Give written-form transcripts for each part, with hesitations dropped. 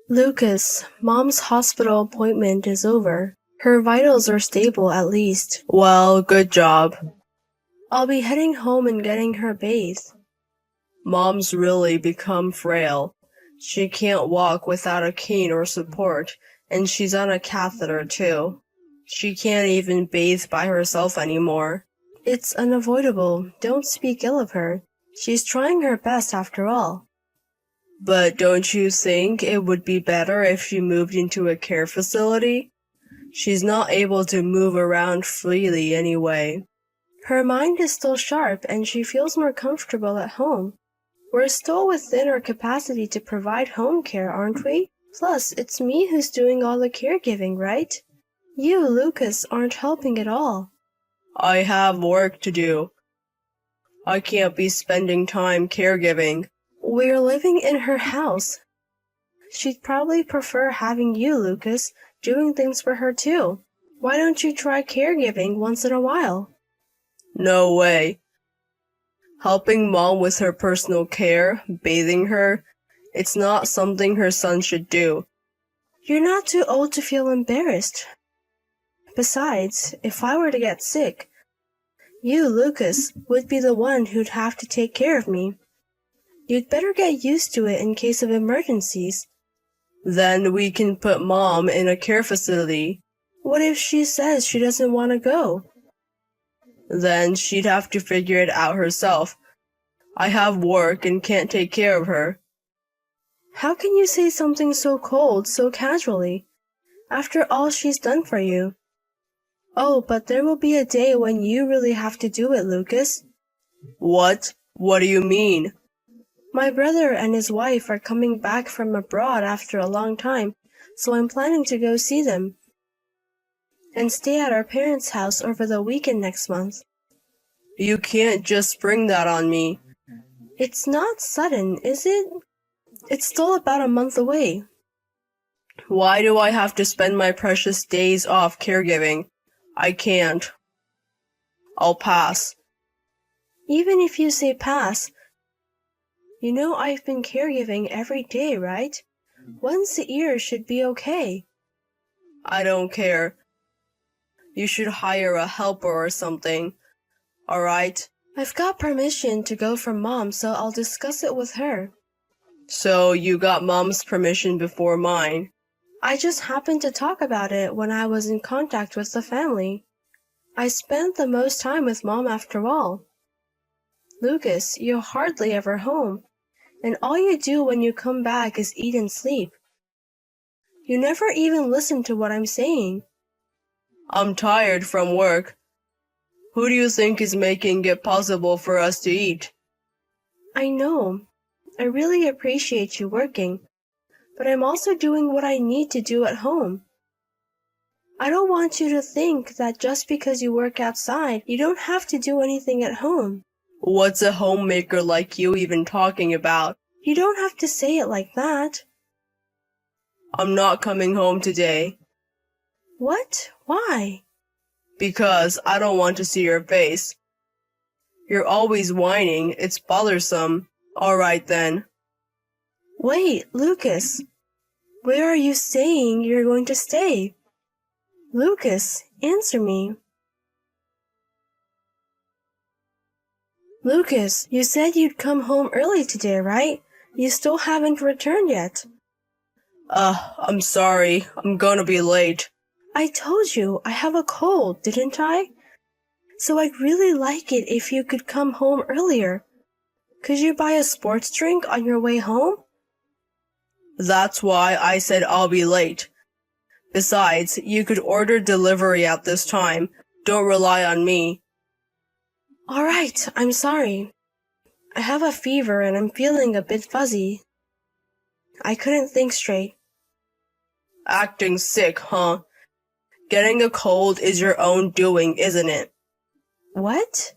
Lucas, Mom's hospital appointment is over. Her vitals are stable at least. Well, good job. I'll be heading home and getting her bathed. Mom's really become frail. She can't walk without a cane or support, and she's on a catheter too. She can't even bathe by herself anymore. It's unavoidable. Don't speak ill of her. She's trying her best after all. But don't you think it would be better if she moved into a care facility? She's not able to move around freely anyway. Her mind is still sharp and she feels more comfortable at home. We're still within our capacity to provide home care, aren't we? Plus, it's me who's doing all the caregiving, right? You, Lucas, aren't helping at all. I have work to do. I can't be spending time caregiving. We're living in her house. She'd probably prefer having you, Lucas, doing things for her too. Why don't you try caregiving once in a while? No way. Helping Mom with her personal care, bathing her, it's not something her son should do. You're not too old to feel embarrassed. Besides, if I were to get sick, you, Lucas, would be the one who'd have to take care of me. You'd better get used to it in case of emergencies. Then we can put Mom in a care facility. What if she says she doesn't want to go? Then she'd have to figure it out herself. I have work and can't take care of her. How can you say something so cold, so casually, after all she's done for you? Oh, but there will be a day when you really have to do it, Lucas. What? What do you mean? My brother and his wife are coming back from abroad after a long time, so I'm planning to go see them and stay at our parents' house over the weekend next month. You can't just spring that on me. It's not sudden, is it? It's still about a month away. Why do I have to spend my precious days off caregiving? I can't. I'll pass. Even if you say pass, you know I've been caregiving every day, right? Once a year should be okay. I don't care. You should hire a helper or something. All right? I've got permission to go from Mom, so I'll discuss it with her. So you got Mom's permission before mine. I just happened to talk about it when I was in contact with the family. I spent the most time with Mom after all. Lucas, you're hardly ever home, and all you do when you come back is eat and sleep. You never even listen to what I'm saying. I'm tired from work. Who do you think is making it possible for us to eat? I know. I really appreciate you working, but I'm also doing what I need to do at home. I don't want you to think that just because you work outside, you don't have to do anything at home. What's a homemaker like you even talking about? You don't have to say it like that. I'm not coming home today. What? Why? Because I don't want to see your face. You're always whining. It's bothersome. All right then. Wait, Lucas. Where are you saying you're going to stay? Lucas, answer me. Lucas, you said you'd come home early today, right? You still haven't returned yet. I'm sorry. I'm gonna be late. I told you I have a cold, didn't I? So I'd really like it if you could come home earlier. Could you buy a sports drink on your way home? That's why I said I'll be late. Besides, you could order delivery at this time. Don't rely on me. All right, I'm sorry. I have a fever and I'm feeling a bit fuzzy. I couldn't think straight. Acting sick, huh? Getting a cold is your own doing, isn't it? What?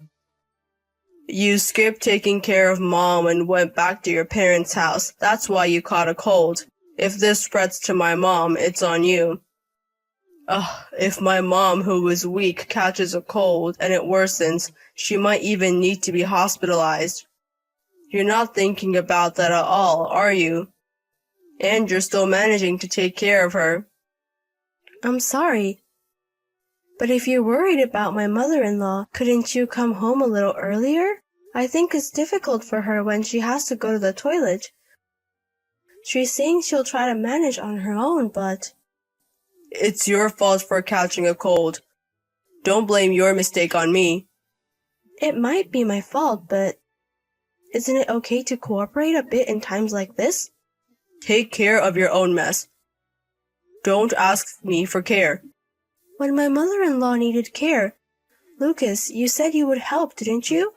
You skipped taking care of Mom and went back to your parents' house. That's why you caught a cold. If this spreads to my mom, it's on you. If my mom, who is weak, catches a cold and it worsens, she might even need to be hospitalized. You're not thinking about that at all, are you? And you're still managing to take care of her. I'm sorry. But if you're worried about my mother-in-law, couldn't you come home a little earlier? I think it's difficult for her when she has to go to the toilet. She's saying she'll try to manage on her own, but... It's your fault for catching a cold. Don't blame your mistake on me. It might be my fault, but... Isn't it okay to cooperate a bit in times like this? Take care of your own mess. Don't ask me for care. When my mother-in-law needed care, Lucas, you said you would help, didn't you?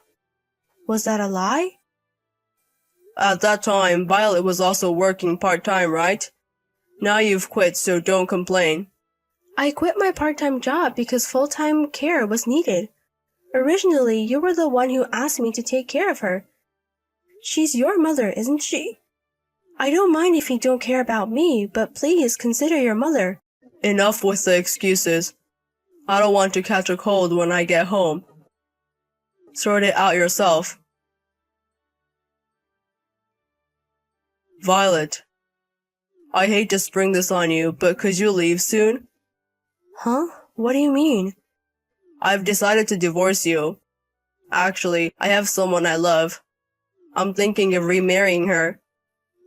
Was that a lie? At that time, Violet was also working part-time, right? Now you've quit, so don't complain. I quit my part-time job because full-time care was needed. Originally, you were the one who asked me to take care of her. She's your mother, isn't she? I don't mind if you don't care about me, but please consider your mother. Enough with the excuses. I don't want to catch a cold when I get home. Sort it out yourself. Violet, I hate to spring this on you, but could you leave soon? Huh? What do you mean? I've decided to divorce you. Actually, I have someone I love. I'm thinking of remarrying her.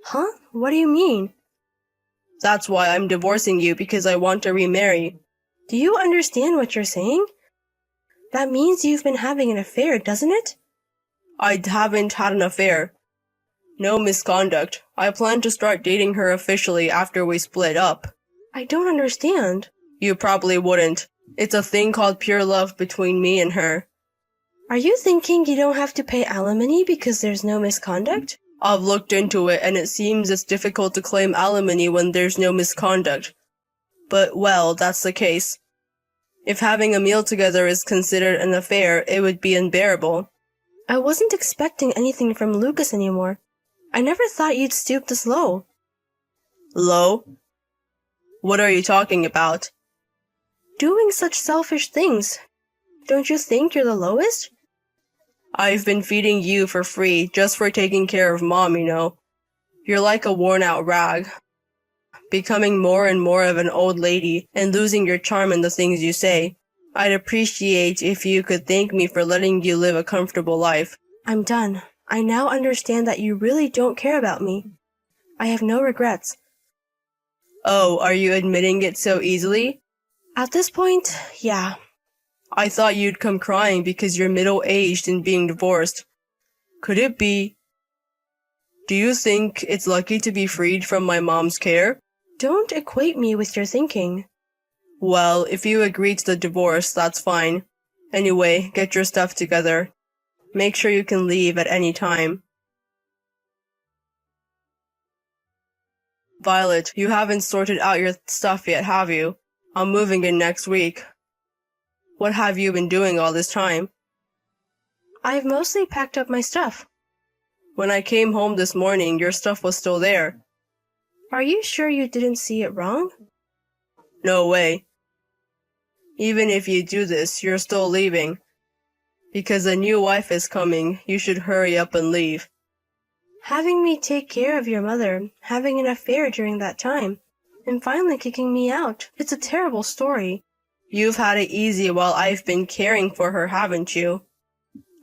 Huh? What do you mean? That's why I'm divorcing you, because I want to remarry. Do you understand what you're saying? That means you've been having an affair, doesn't it? I haven't had an affair. No misconduct. I plan to start dating her officially after we split up. I don't understand. You probably wouldn't. It's a thing called pure love between me and her. Are you thinking you don't have to pay alimony because there's no misconduct? I've looked into it, and it seems it's difficult to claim alimony when there's no misconduct. But, well, that's the case. If having a meal together is considered an affair, it would be unbearable. I wasn't expecting anything from Lucas anymore. I never thought you'd stoop this low. Low? What are you talking about? Doing such selfish things. Don't you think you're the lowest? I've been feeding you for free, just for taking care of Mom, you know. You're like a worn-out rag, becoming more and more of an old lady and losing your charm in the things you say. I'd appreciate if you could thank me for letting you live a comfortable life. I'm done. I now understand that you really don't care about me. I have no regrets. Oh, are you admitting it so easily? At this point, yeah. I thought you'd come crying because you're middle-aged and being divorced. Could it be? Do you think it's lucky to be freed from my mom's care? Don't equate me with your thinking. Well, if you agree to the divorce, that's fine. Anyway, get your stuff together. Make sure you can leave at any time. Violet, you haven't sorted out your stuff yet, have you? I'm moving in next week. What have you been doing all this time? I've mostly packed up my stuff. When I came home this morning, your stuff was still there. Are you sure you didn't see it wrong? No way. Even if you do this, you're still leaving. Because a new wife is coming, you should hurry up and leave. Having me take care of your mother, having an affair during that time, and finally kicking me out. It's a terrible story. You've had it easy while I've been caring for her, haven't you?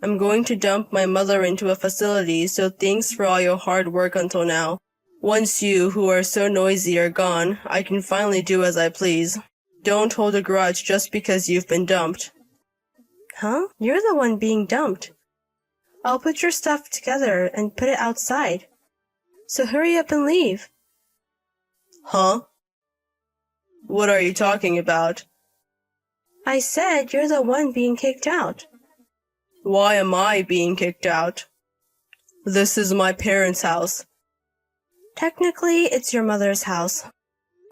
I'm going to dump my mother into a facility, so thanks for all your hard work until now. Once you, who are so noisy, are gone, I can finally do as I please. Don't hold a grudge just because you've been dumped. Huh? You're the one being dumped. I'll put your stuff together and put it outside. So hurry up and leave. Huh? What are you talking about? I said you're the one being kicked out. Why am I being kicked out? This is my parents' house. Technically, it's your mother's house,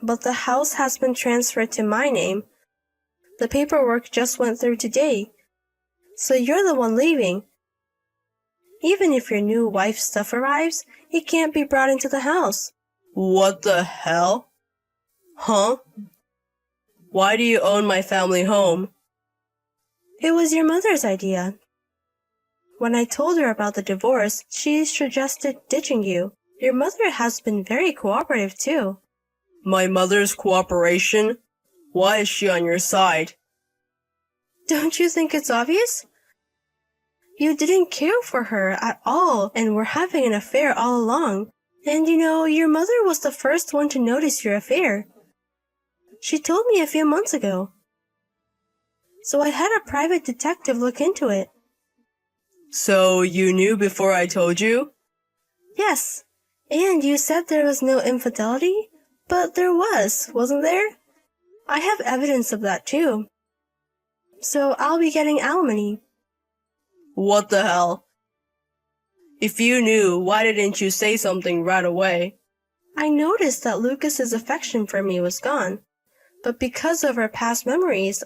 but the house has been transferred to my name. The paperwork just went through today, so you're the one leaving. Even if your new wife's stuff arrives, it can't be brought into the house. What the hell? Huh? Why do you own my family home? It was your mother's idea. When I told her about the divorce, she suggested ditching you. Your mother has been very cooperative too. My mother's cooperation? Why is she on your side? Don't you think it's obvious? You didn't care for her at all and were having an affair all along. And your mother was the first one to notice your affair. She told me a few months ago. So I had a private detective look into it. So you knew before I told you? Yes. And you said there was no infidelity? But there was, wasn't there? I have evidence of that too. So I'll be getting alimony. What the hell? If you knew, why didn't you say something right away? I noticed that Lucas's affection for me was gone, but because of our past memories,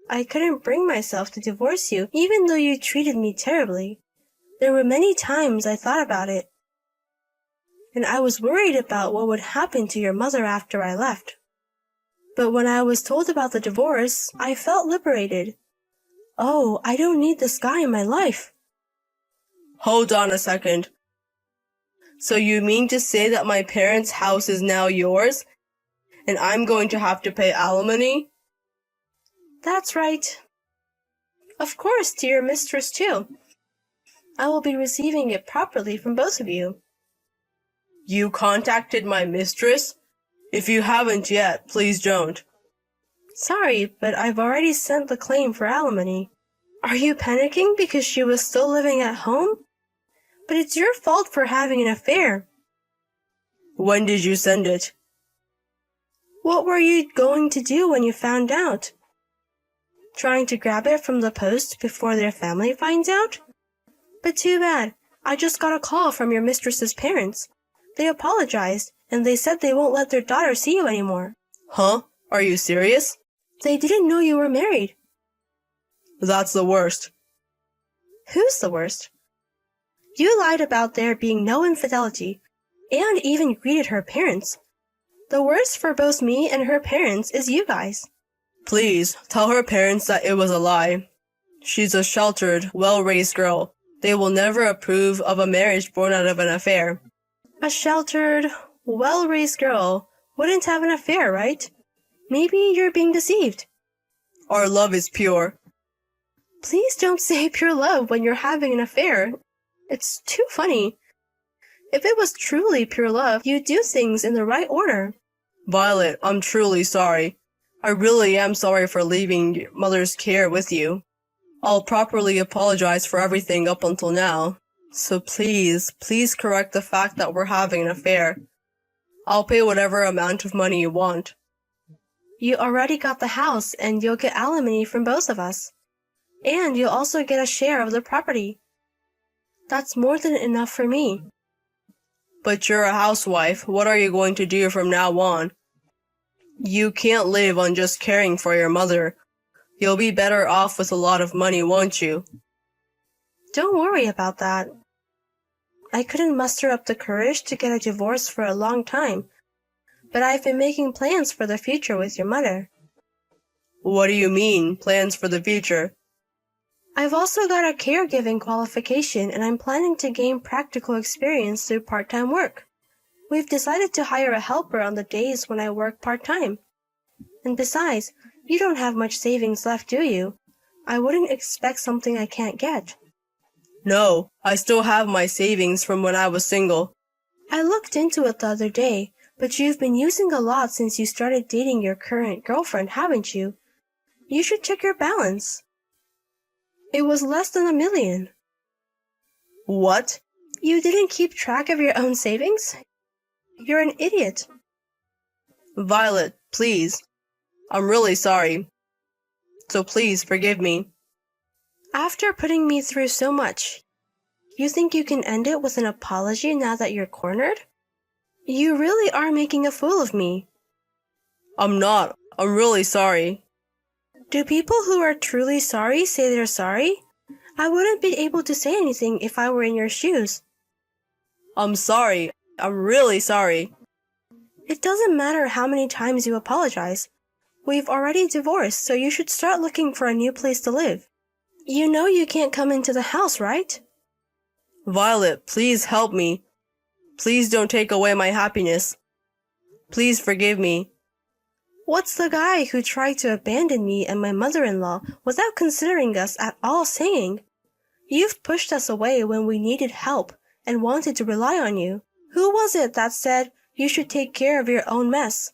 I couldn't bring myself to divorce you, even though you treated me terribly. There were many times I thought about it, and I was worried about what would happen to your mother after I left. But when I was told about the divorce, I felt liberated. Oh, I don't need this guy in my life. Hold on a second. So you mean to say that my parents' house is now yours, and I'm going to have to pay alimony? That's right. Of course, to your mistress too. I will be receiving it properly from both of you. You contacted my mistress? If you haven't yet, please don't. Sorry, but I've already sent the claim for alimony. Are you panicking because she was still living at home? But it's your fault for having an affair. When did you send it? What were you going to do when you found out? Trying to grab it from the post before their family finds out? But too bad. I just got a call from your mistress's parents. They apologized, and they said they won't let their daughter see you anymore. Huh? Are you serious? They didn't know you were married. That's the worst. Who's the worst? You lied about there being no infidelity, and even greeted her parents. The worst for both me and her parents is you guys. Please, tell her parents that it was a lie. She's a sheltered, well-raised girl. They will never approve of a marriage born out of an affair. A sheltered, well-raised girl wouldn't have an affair, right? Maybe you're being deceived. Our love is pure. Please don't say pure love when you're having an affair. It's too funny. If it was truly pure love, you'd do things in the right order. Violet, I'm truly sorry. I really am sorry for leaving your mother's care with you. I'll properly apologize for everything up until now. So please correct the fact that we're having an affair. I'll pay whatever amount of money you want. You already got the house, and you'll get alimony from both of us. And you'll also get a share of the property. That's more than enough for me. But you're a housewife. What are you going to do from now on? You can't live on just caring for your mother. You'll be better off with a lot of money, won't you? Don't worry about that. I couldn't muster up the courage to get a divorce for a long time, but I've been making plans for the future with your mother. What do you mean, plans for the future? I've also got a caregiving qualification, and I'm planning to gain practical experience through part-time work. We've decided to hire a helper on the days when I work part-time. And besides, you don't have much savings left, do you? I wouldn't expect something I can't get. No, I still have my savings from when I was single. I looked into it the other day, but you've been using a lot since you started dating your current girlfriend, haven't you? You should check your balance. It was less than $1 million. What? You didn't keep track of your own savings? You're an idiot. Violet, please. I'm really sorry. So please forgive me. After putting me through so much, you think you can end it with an apology now that you're cornered? You really are making a fool of me. I'm not. I'm really sorry. Do people who are truly sorry say they're sorry? I wouldn't be able to say anything if I were in your shoes. I'm sorry. I'm really sorry. It doesn't matter how many times you apologize. We've already divorced, so you should start looking for a new place to live. You know you can't come into the house, right? Violet, please help me. Please don't take away my happiness. Please forgive me. What's the guy who tried to abandon me and my mother-in-law without considering us at all saying? You've pushed us away when we needed help and wanted to rely on you. Who was it that said you should take care of your own mess?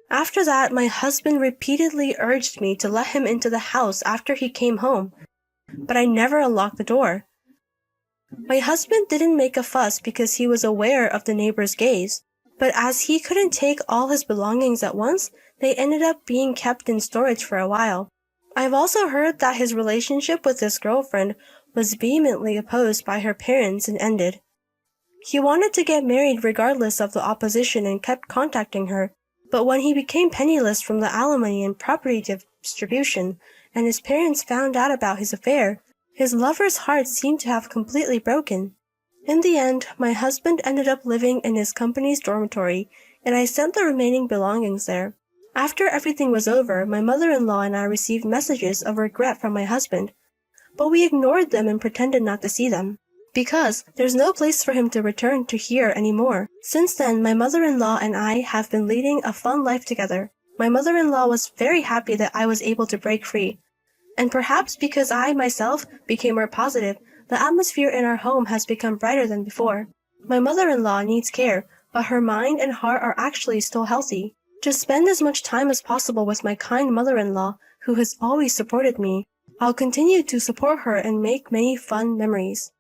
After that, my husband repeatedly urged me to let him into the house after he came home, but I never unlocked the door. My husband didn't make a fuss because he was aware of the neighbor's gaze, but as he couldn't take all his belongings at once, they ended up being kept in storage for a while. I've also heard that his relationship with his girlfriend was vehemently opposed by her parents and ended. He wanted to get married regardless of the opposition and kept contacting her, but when he became penniless from the alimony and property distribution, and his parents found out about his affair, his lover's heart seemed to have completely broken. In the end, my husband ended up living in his company's dormitory, and I sent the remaining belongings there. After everything was over, my mother-in-law and I received messages of regret from my husband, but we ignored them and pretended not to see them, because there's no place for him to return to here anymore. Since then, my mother-in-law and I have been leading a fun life together. My mother-in-law was very happy that I was able to break free. And perhaps because I myself became more positive, the atmosphere in our home has become brighter than before. My mother-in-law needs care, but her mind and heart are actually still healthy. To spend as much time as possible with my kind mother-in-law, who has always supported me, I'll continue to support her and make many fun memories.